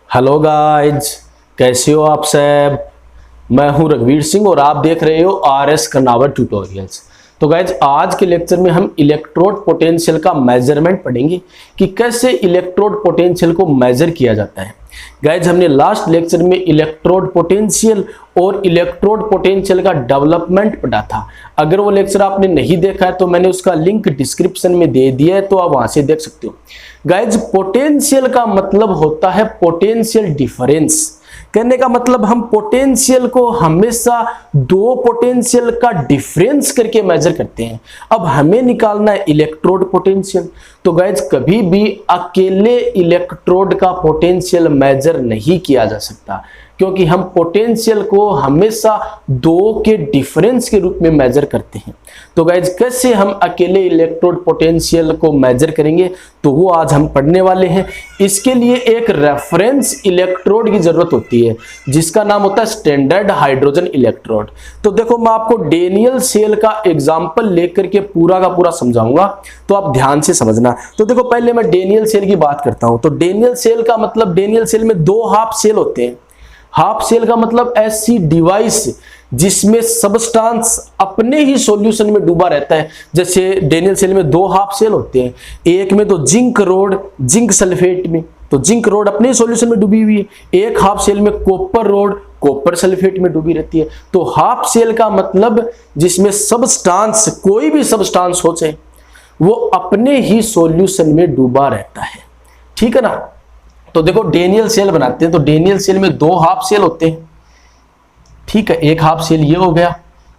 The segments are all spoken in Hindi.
हेलो गाइज, कैसे हो आप सब। मैं हूं रघुवीर सिंह और आप देख रहे हो आर.एस. कर्नावत ट्यूटोरियल्स। तो गाइज आज के लेक्चर में हम इलेक्ट्रोड पोटेंशियल का मेजरमेंट पढ़ेंगे कि कैसे इलेक्ट्रोड पोटेंशियल को मेजर किया जाता है। गाइज हमने लास्ट लेक्चर में इलेक्ट्रोड पोटेंशियल और इलेक्ट्रोड पोटेंशियल का डेवलपमेंट पढ़ा था। अगर वो लेक्चर आपने नहीं देखा है तो मैंने उसका लिंक डिस्क्रिप्शन में दे दिया है, तो आप वहां से देख सकते हो। गाइज पोटेंशियल का मतलब होता है पोटेंशियल डिफरेंस। कहने का मतलब हम पोटेंशियल को हमेशा दो पोटेंशियल का डिफरेंस करके मेजर करते हैं। अब हमें निकालना है इलेक्ट्रोड पोटेंशियल। तो गाइज कभी भी अकेले इलेक्ट्रोड का पोटेंशियल मेजर नहीं किया जा सकता, क्योंकि हम पोटेंशियल को हमेशा दो के डिफरेंस के रूप में मेजर करते हैं। तो गाइज कैसे हम अकेले इलेक्ट्रोड पोटेंशियल को मेजर करेंगे, तो वो आज हम पढ़ने वाले हैं। इसके लिए एक रेफरेंस इलेक्ट्रोड की जरूरत होती है, जिसका नाम होता है स्टैंडर्ड हाइड्रोजन इलेक्ट्रोड। तो देखो मैं आपको डेनियल सेल का एग्जाम्पल लेकर के पूरा का पूरा समझाऊंगा, तो आप ध्यान से समझना। तो देखो पहले मैं डेनियल सेल की बात करता हूं। तो डेनियल सेल का मतलब, डेनियल सेल में दो हाफ सेल होते हैं। हाफ सेल का मतलब ऐसी डिवाइस जिसमें सबस्टांस अपने ही सॉल्यूशन में डूबा रहता है। जैसे डेनियल सेल में दो हाफ सेल होते हैं, एक में तो जिंक रोड जिंक सल्फेट में, तो जिंक रोड अपने सॉल्यूशन में डूबी हुई है। एक हाफ सेल में कॉपर रोड कॉपर सल्फेट में डूबी रहती है। तो हाफ सेल का मतलब जिसमें सबस्टांस, कोई भी सबस्टांस हो चाहे, वो अपने ही सॉल्यूशन में डूबा रहता है। ठीक है ना। तो देखो डेनियल सेल बनाते हैं, तो डेनियल सेल में दो हाफ सेल होते हैं। ठीक है, एक हाफ सेल ये हो गया,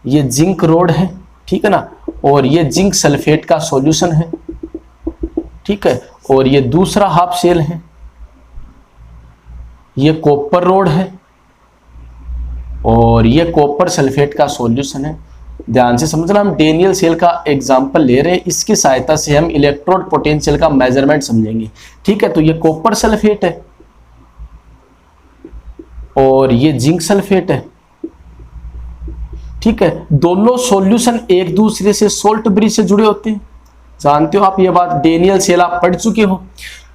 ये जिंक रोड है, ठीक है ना, और ये जिंक सल्फेट का सॉल्यूशन है। ठीक है, और ये दूसरा हाफ सेल है, ये कॉपर रोड है और ये कॉपर सल्फेट का सॉल्यूशन है। ध्यान से समझना, हम डेनियल सेल का एग्जांपल ले रहे हैं, इसकी सहायता से हम इलेक्ट्रोड पोटेंशियल का मेजरमेंट समझेंगे। ठीक है, तो ये कॉपर सल्फेट है और ये जिंक सल्फेट है। ठीक है, दोनों सॉल्यूशन एक दूसरे से सोल्ट ब्रिज से जुड़े होते हैं। जानते हो आप ये बात, डेनियल सेल आप पढ़ चुके हो।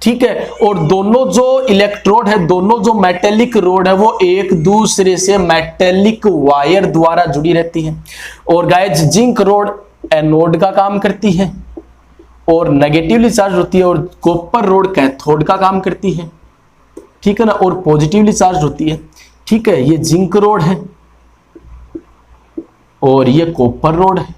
ठीक है, और दोनों जो इलेक्ट्रोड है, दोनों जो मेटेलिक रोड है, वो एक दूसरे से मेटेलिक वायर द्वारा जुड़ी रहती है। और गाइज जिंक रोड एनोड का काम करती है और नेगेटिवली चार्ज होती है, और कॉपर रोड कैथोड का काम करती है। ठीक है ना, और पॉजिटिवली चार्ज होती है। ठीक है, ये जिंक रोड है और ये कॉपर रोड है।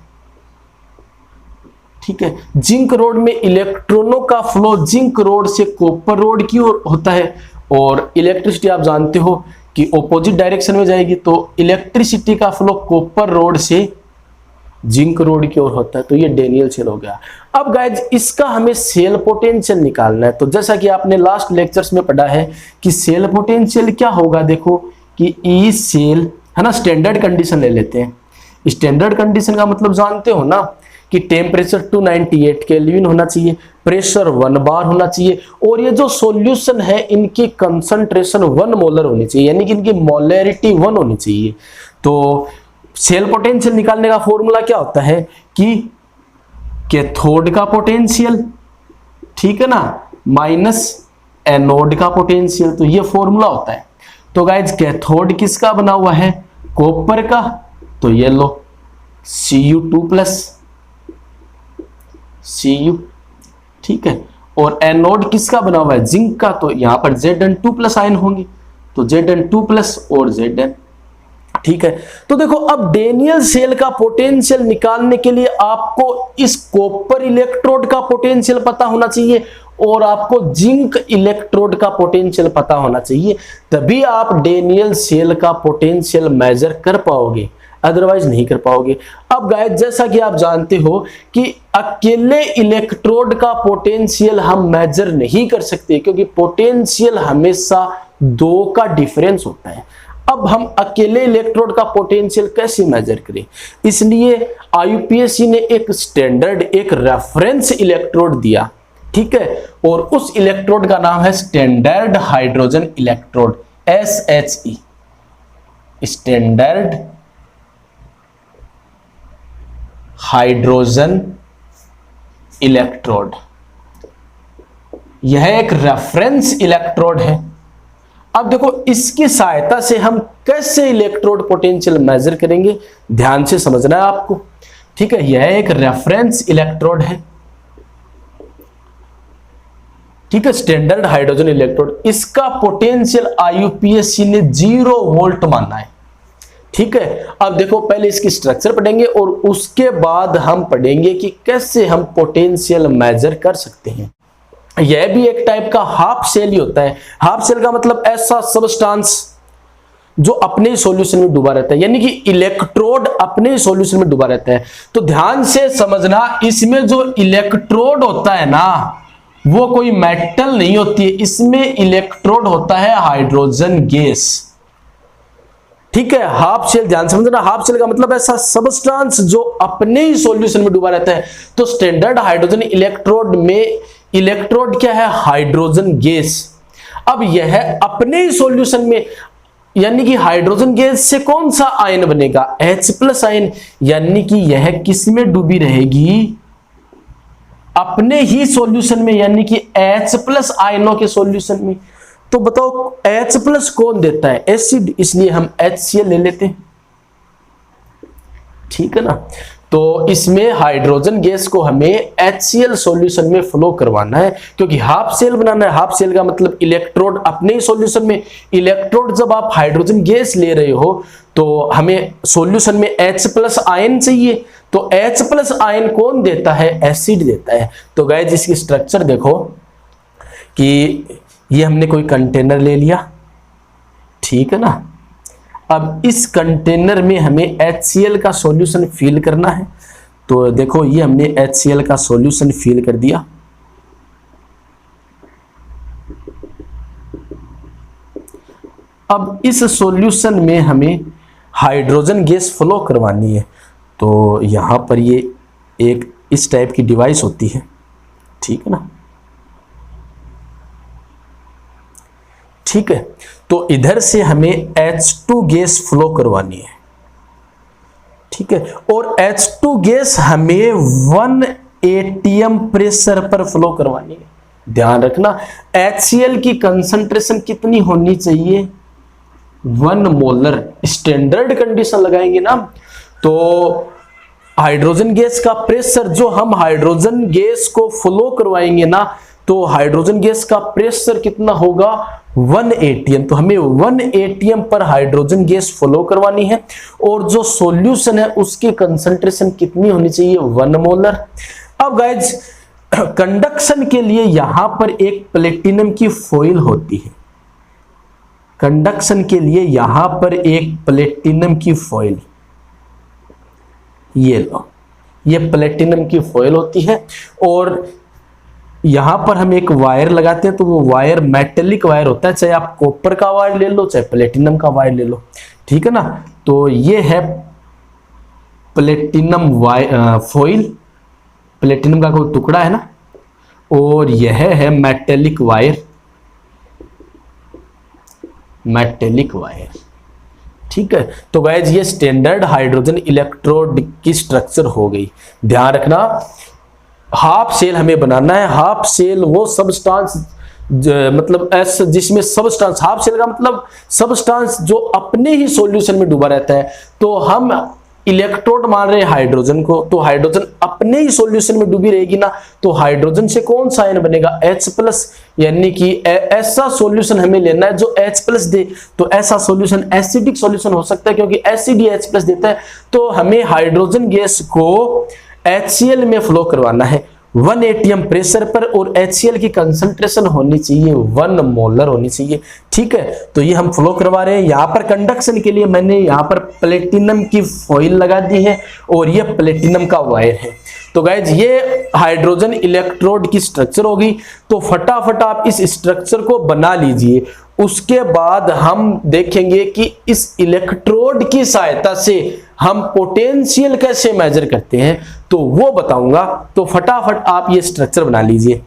ठीक है, जिंक रोड में इलेक्ट्रॉनों का फ्लो जिंक रोड से कॉपर रोड की ओर होता है, और इलेक्ट्रिसिटी आप जानते हो कि ऑपोजिट डायरेक्शन में जाएगी, तो इलेक्ट्रिसिटी का फ्लो कॉपर रोड से जिंक रोड की ओर होता है। तो ये डेनियल सेल हो गया। अब गाइज इसका हमें सेल पोटेंशियल निकालना है। तो जैसा कि आपने लास्ट लेक्चर्स में पढ़ा है कि सेल पोटेंशियल क्या होगा, देखो कि ई सेल है ना, स्टैंडर्ड कंडीशन ले लेते हैं। स्टैंडर्ड कंडीशन का मतलब जानते हो ना कि टेम्परेचर 298 केल्विन होना चाहिए, प्रेशर 1 बार होना चाहिए, और ये जो सॉल्यूशन है इनकी कंसंट्रेशन 1 मोलर होनी चाहिए, यानी कि इनकी मोलैरिटी 1 होनी चाहिए। तो सेल पोटेंशियल निकालने का फॉर्मूला क्या होता है कि कैथोड का पोटेंशियल, ठीक है ना, माइनस एनोड का पोटेंशियल। तो ये फॉर्मूला होता है। तो गाइज कैथोड किसका बना हुआ है, कॉपर का, तो ये लो Cu2+, Cu। ठीक है, और एनोड किसका बना हुआ है, जिंक का, तो यहां पर Zn2+ आयन होंगे, तो Zn2+ और Zn। ठीक है, तो देखो अब डेनियल सेल का पोटेंशियल निकालने के लिए आपको इस कॉपर इलेक्ट्रोड का पोटेंशियल पता होना चाहिए और आपको जिंक इलेक्ट्रोड का पोटेंशियल पता होना चाहिए, तभी आप डेनियल सेल का पोटेंशियल मेजर कर पाओगे, अदरवाइज नहीं कर पाओगे। अब गाइस जैसा कि आप जानते हो कि अकेले इलेक्ट्रोड का पोटेंशियल हम मेजर नहीं कर सकते, क्योंकि पोटेंशियल हमेशा दो का डिफरेंस होता है। अब हम अकेले इलेक्ट्रोड का पोटेंशियल कैसे मेजर करें, इसलिए आईयूपीएसी ने एक स्टैंडर्ड, एक रेफरेंस इलेक्ट्रोड दिया। ठीक है, और उस इलेक्ट्रोड का नाम है standard hydrogen electrode, SHE, standard hydrogen electrode. यह एक रेफरेंस इलेक्ट्रोड है। अब देखो इसकी सहायता से हम कैसे इलेक्ट्रोड पोटेंशियल मेजर करेंगे, ध्यान से समझना है आपको। ठीक है, यह एक रेफरेंस इलेक्ट्रोड है, ठीक है, स्टैंडर्ड हाइड्रोजन इलेक्ट्रोड। इसका पोटेंशियल आईयूपीएसी ने 0 वोल्ट माना है। ठीक है, अब देखो पहले इसकी स्ट्रक्चर पढ़ेंगे और उसके बाद हम पढ़ेंगे कि कैसे हम पोटेंशियल मेजर कर सकते हैं। यह भी एक टाइप का हाफ सेल ही होता है। हाफ सेल का मतलब ऐसा सबस्टांस जो अपने ही सॉल्यूशन में डूबा रहता है, यानी कि इलेक्ट्रोड अपने ही सॉल्यूशन में डूबा रहता है। तो ध्यान से समझना, इसमें जो इलेक्ट्रोड होता है ना, वो कोई मेटल नहीं होती है, इसमें इलेक्ट्रोड होता है हाइड्रोजन गैस। ठीक है, हाफ शेल ध्यान समझना, हाफ शेल का मतलब ऐसा सबस्टांस जो अपने ही सॉल्यूशन में डूबा रहता है। तो स्टैंडर्ड हाइड्रोजन इलेक्ट्रोड में इलेक्ट्रोड क्या है, हाइड्रोजन गैस। अब यह अपने ही सॉल्यूशन में, यानी कि हाइड्रोजन गैस से कौन सा आयन बनेगा, H+ आयन, यानी कि यह किस में डूबी रहेगी, अपने ही सॉल्यूशन में, यानी कि H+ आयनों के सॉल्यूशन में। तो बताओ H+ कौन देता है, एसिड, इसलिए हम HCl ले लेते हैं। ठीक है ना, तो इसमें हाइड्रोजन गैस को हमें HCl सॉल्यूशन में फ्लो करवाना है, क्योंकि हाफ सेल बनाना है। हाफ सेल का मतलब इलेक्ट्रोड अपने ही सॉल्यूशन में, इलेक्ट्रोड जब आप हाइड्रोजन गैस ले रहे हो तो हमें सॉल्यूशन में H+ आयन चाहिए। तो H+ आयन कौन देता है, एसिड देता है। तो गाइस इसकी स्ट्रक्चर देखो कि ये हमने कोई कंटेनर ले लिया, ठीक है ना। अब इस कंटेनर में हमें HCl का सॉल्यूशन फिल करना है। तो देखो ये हमने HCl का सॉल्यूशन फिल कर दिया। अब इस सॉल्यूशन में हमें हाइड्रोजन गैस फ्लो करवानी है। तो यहां पर ये एक इस टाइप की डिवाइस होती है, ठीक है ना। ठीक है, तो इधर से हमें H2 गैस फ्लो करवानी है। ठीक है, और H2 गैस हमें 1 atm प्रेशर पर फ्लो करवानी है। ध्यान रखना, HCl की कंसंट्रेशन कितनी होनी चाहिए, 1 मोलर। स्टैंडर्ड कंडीशन लगाएंगे ना, तो हाइड्रोजन गैस का प्रेशर, जो हम हाइड्रोजन गैस को फ्लो करवाएंगे ना, तो हाइड्रोजन गैस का प्रेशर कितना होगा, 1 atm। तो हमें 1 atm पर हाइड्रोजन गैस फ्लो करवानी है, और जो सॉल्यूशन है उसकी कंसंट्रेशन कितनी होनी चाहिए, 1 मोलर। अब गाइज कंडक्शन के लिए यहां पर एक प्लेटिनम की फॉइल होती है। कंडक्शन के लिए यहां पर एक प्लेटिनम की फॉइल, ये लो, ये प्लेटिनम की फॉइल होती है। और यहां पर हम एक वायर लगाते हैं, तो वो वायर मेटेलिक वायर होता है, चाहे आप कॉपर का वायर ले लो चाहे प्लेटिनम का वायर ले लो, ठीक है ना। तो ये है प्लेटिनम फॉइल, प्लेटिनम का कोई टुकड़ा है ना, और यह है मेटेलिक वायर, मेटेलिक वायर। ठीक है, तो गाइस ये स्टैंडर्ड हाइड्रोजन इलेक्ट्रोड की स्ट्रक्चर हो गई। ध्यान रखना, हाफ सेल हमें बनाना है। हाफ सेल वो सबस्टांस, मतलब ऐसा जिसमें सबस्टांस, हाफ सेल का मतलब सबस्टांस जो अपने ही सॉल्यूशन में डूबा रहता है। तो हम इलेक्ट्रोड मान रहे हैं हाइड्रोजन को, तो हाइड्रोजन अपने ही सॉल्यूशन में डूबी रहेगी ना, तो हाइड्रोजन से कौन सा आयन बनेगा, H+, यानी कि ऐसा सॉल्यूशन हमें लेना है जो H+ दे। तो ऐसा सॉल्यूशन एसिडिक सॉल्यूशन हो सकता है, क्योंकि एसिड ही H+ देता है। तो हमें हाइड्रोजन गैस को HCl में फ्लो करवाना है 1 atm प्रेशर पर, और HCl की कंसंट्रेशन होनी चाहिए 1 मोलर होनी चाहिए। ठीक है, तो ये हम फ्लो करवा रहे हैं। यहाँ पर कंडक्शन के लिए मैंने यहाँ पर प्लेटिनम की फॉइल लगा दी है, और ये प्लेटिनम का वायर है। तो गाइज ये हाइड्रोजन इलेक्ट्रोड की स्ट्रक्चर होगी। तो फटाफट आप इस स्ट्रक्चर को बना लीजिए। उसके बाद हम देखेंगे कि इस इलेक्ट्रोड की सहायता से हम पोटेंशियल कैसे मेजर करते हैं, तो वो बताऊंगा। तो फटाफट आप ये स्ट्रक्चर बना लीजिए।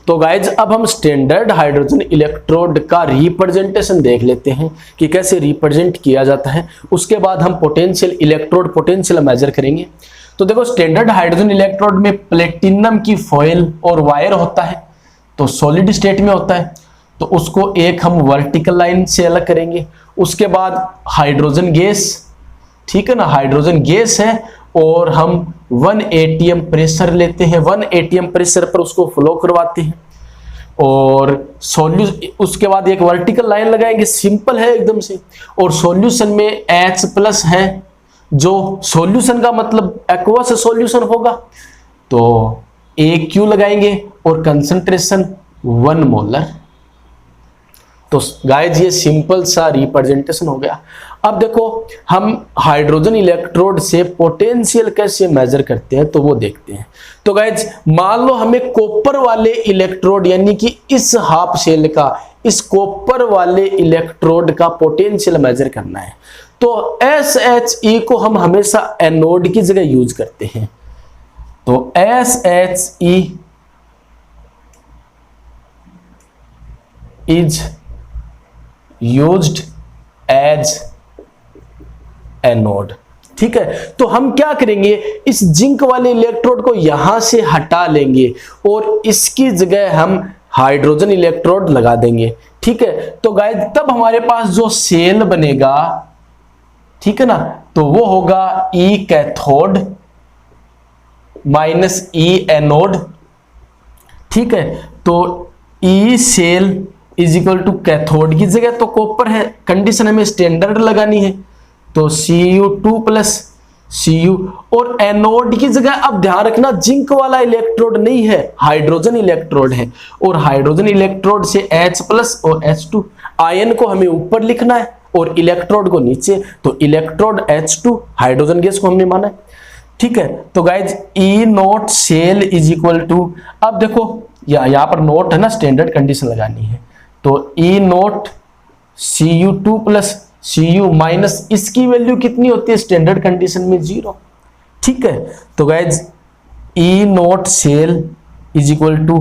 तो गाइज अब हम स्टैंडर्ड हाइड्रोजन इलेक्ट्रोड का रिप्रेजेंटेशन देख लेते हैं कि कैसे रिप्रेजेंट किया जाता है। उसके बाद हम पोटेंशियल इलेक्ट्रोड पोटेंशियल मेजर करेंगे। तो देखो स्टैंडर्ड हाइड्रोजन इलेक्ट्रोड में प्लेटिनम की फॉइल और वायर होता है, तो सॉलिड स्टेट में होता है, तो उसको एक हम वर्टिकल लाइन से अलग करेंगे। उसके बाद हाइड्रोजन गैस, ठीक है ना, हाइड्रोजन गैस है और हम 1 atm प्रेशर लेते हैं, 1 atm प्रेशर पर उसको फ्लो करवाते हैं और उसके बाद एक वर्टिकल लाइन लगाएंगे, सिंपल है एकदम से। और सॉल्यूशन में H+ है, जो सॉल्यूशन का मतलब एक्वस सॉल्यूशन होगा, तो AQ लगाएंगे और कंसंट्रेशन 1 मोलर। तो गाइस ये सिंपल सा रिप्रेजेंटेशन हो गया। अब देखो हम हाइड्रोजन इलेक्ट्रोड से पोटेंशियल कैसे मेजर करते हैं तो वो देखते हैं। तो गाइस मान लो हमें कॉपर वाले इलेक्ट्रोड यानी कि इस हाफ शेल का, इस कॉपर वाले इलेक्ट्रोड का पोटेंशियल मेजर करना है, तो SHE को हम हमेशा एनोड की जगह यूज करते हैं। तो SHE is used as anode, ठीक है। तो हम क्या करेंगे, इस जिंक वाले इलेक्ट्रोड को यहां से हटा लेंगे और इसकी जगह हम हाइड्रोजन इलेक्ट्रोड लगा देंगे, ठीक है। तो गाइस तब हमारे पास जो सेल बनेगा, ठीक है ना, तो वो होगा E cathode minus E anode, ठीक है। तो E cell is equal to cathode की जगह तो कॉपर है, कंडीशन हमें स्टैंडर्ड लगानी है, तो Cu2 प्लस Cu, और एनोड की जगह अब ध्यान रखना जिंक वाला इलेक्ट्रोड नहीं है, हाइड्रोजन इलेक्ट्रोड है, और हाइड्रोजन इलेक्ट्रोड से H+ और H2, आयन को हमें ऊपर लिखना है और इलेक्ट्रोड को नीचे, तो इलेक्ट्रोड H2, हाइड्रोजन गैस को हमने माना है, ठीक है। तो guys E0 cell is equal to, अब देखो यहां पर नोट है ना, स्टैंडर्ड कंडीशन लगानी है, तो E0 Cu2 plus Cu minus इसकी वैल्यू कितनी होती है स्टैंडर्ड कंडीशन में 0, ठीक है। तो guys E0 cell is equal to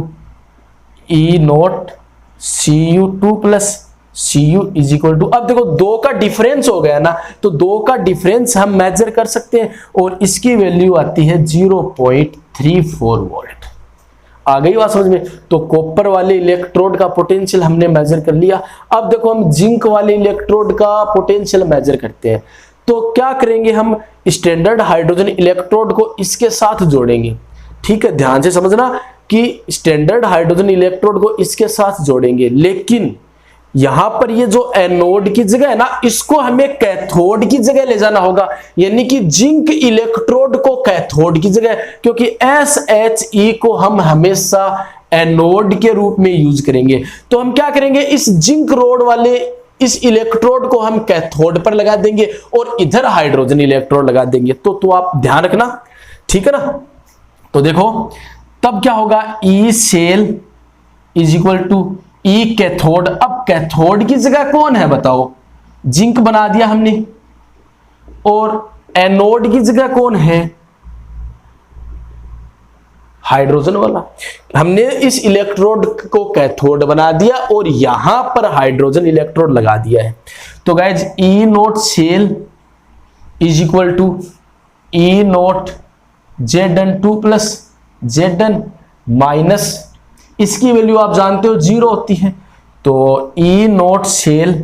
E0 Cu2 plus Cu is equal to, अब देखो 2 का डिफरेंस हो गया ना, तो 2 का डिफरेंस हम मेजर कर सकते हैं और इसकी वैल्यू आती है 0.34 वोल्ट। आ गई बात समझ में। तो कॉपर वाले इलेक्ट्रोड का पोटेंशियल हमने मेजर कर लिया। अब देखो हम जिंक वाले इलेक्ट्रोड का पोटेंशियल मेजर करते हैं। तो क्या करेंगे, हम स्टैंडर्ड हाइड्रोजन इलेक्ट्रोड को इसके साथ जोड़ेंगे, ठीक है। ध्यान से समझना कि स्टैंडर्ड हाइड्रोजन इलेक्ट्रोड को इसके साथ जोड़ेंगे, लेकिन यहां पर ये जो एनोड की जगह है ना, इसको हमें कैथोड की जगह ले जाना होगा, यानी कि जिंक इलेक्ट्रोड को कैथोड की जगह, क्योंकि SHE को हम हमेशा एनोड के रूप में यूज करेंगे। तो हम क्या करेंगे, इस जिंक रोड वाले इस इलेक्ट्रोड को हम कैथोड पर लगा देंगे और इधर हाइड्रोजन इलेक्ट्रोड लगा देंगे। तो आप ध्यान रखना, ठीक है ना। तो देखो तब क्या होगा, E cell is equal to E cathode. अब कैथोड की जगह कौन है बताओ, जिंक बना दिया हमने, और एनोड की जगह कौन है, हाइड्रोजन वाला। हमने इस इलेक्ट्रोड को कैथोड बना दिया और यहां पर हाइड्रोजन इलेक्ट्रोड लगा दिया है। तो guys E0 cell is equal to E0 Zn2 plus Zn minus, इसकी वैल्यू आप जानते हो 0 होती है, तो E0 cell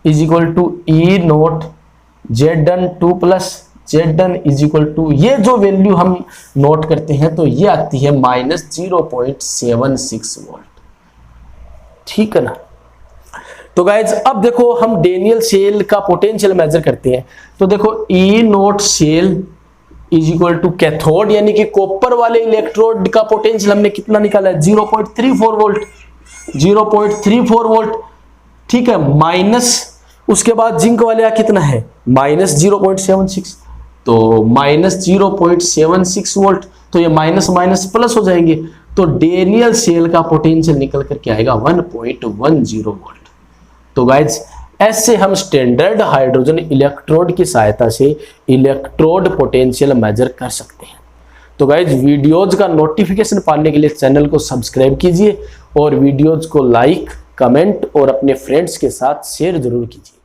is equal to E0 Zn2 plus Zn is equal to, ये जो वैल्यू हम नोट करते हैं तो ये आती है -0.76 वोल्ट, ठीक है ना। तो गाइज अब देखो हम डेनियल सेल का पोटेंशियल मेजर करते हैं। तो देखो E0 cell is equal to cathode यानी कि कॉपर वाले इलेक्ट्रोड का पोटेंशियल हमने कितना निकाला है, 0.34 वोल्ट, 0.34 वोल्ट, ठीक है, माइनस उसके बाद जिंक वाले का कितना है -0.76, तो -0.76 वोल्ट, तो ये माइनस माइनस प्लस हो जाएंगे, तो डेनियल सेल का पोटेंशियल निकल करके आएगा 1.10 वोल्ट। तो गाइज ऐसे हम स्टैंडर्ड हाइड्रोजन इलेक्ट्रोड की सहायता से इलेक्ट्रोड पोटेंशियल मेजर कर सकते हैं। तो गाइज वीडियोज का नोटिफिकेशन पाने के लिए चैनल को सब्सक्राइब कीजिए और वीडियोज को लाइक, कमेंट और अपने फ्रेंड्स के साथ शेयर जरूर कीजिए।